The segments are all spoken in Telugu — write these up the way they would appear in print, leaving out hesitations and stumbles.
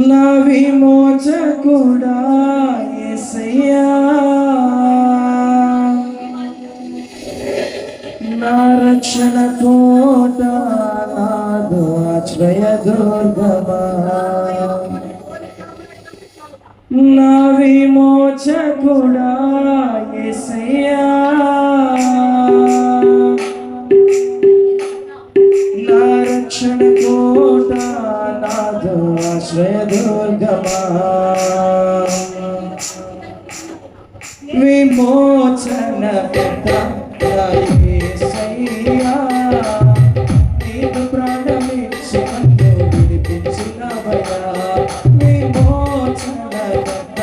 నా విమోచకుడా యేసయ్యా, నా రక్షణ కోట, నాదు ఆశ్రయ దుర్గమా, నా విమోచకుడా యేసయ్యా, నా రక్షణ కోట, నాదు ఆశ్రయ దుర్గమా, విమోచన కర్త యేసయ్యా, నీవు ప్రాణమిచ్చి నన్ను విడిపించినవయ్యా, విమోచన కర్త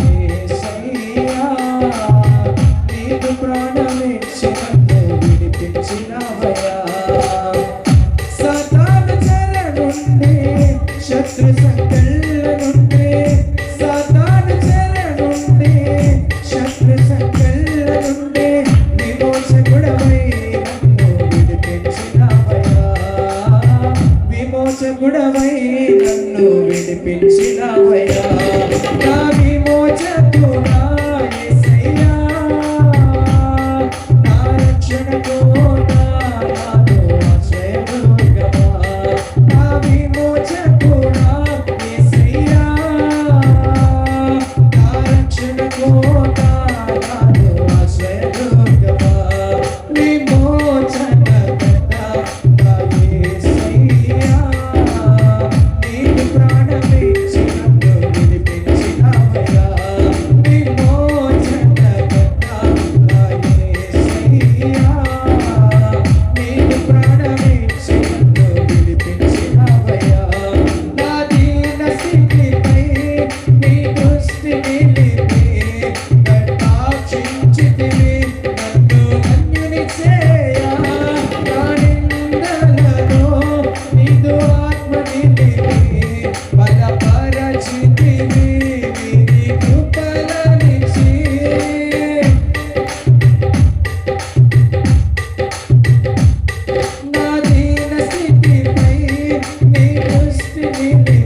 యేసయ్యా, నీవు ప్రాణమిచ్చి నన్ను విడిపించినవయ్యా, సాతాను చెర నుండి, శత్రు సంకెళ్ళ నుండి, సాతాను చెర నుండి, శత్రు సంకెళ్ళ నుండి విమోచకుడవై నన్ను విడిపించినవయ్యా, విమోచకుడవై నన్ను విడిపించినవయ్యా, నా విమోచకుడా యేసయ్యా, నా రక్షణ కోట, నాదు ఆశ్రయ దుర్గమా, నా విమోచకుడా యేసయ్యా, నా రక్షణ కోట, నాదు ఆశ్రయ దుర్గమా, విమోచన కర్త యేసయ్యా, నీవు ప్రాణమిచ్చి నన్ను విడిపించినవయ్యా, విమోచన కర్త యేసయ్యా, నీవు ప్రాణమిచ్చి నన్ను విడిపించినవయ్యా, నా దీన స్థితిపై నీ దృష్టి నిలిపి కటాక్షించితివి, నన్ను ధన్యుని చేయ, నా నిందలలో నీదు ఆత్మ నిలిపి బలపరచితివి, నీ కృపలనిచ్చి, నా దీన స్థితిపై నీ దృష్టి నిలిపి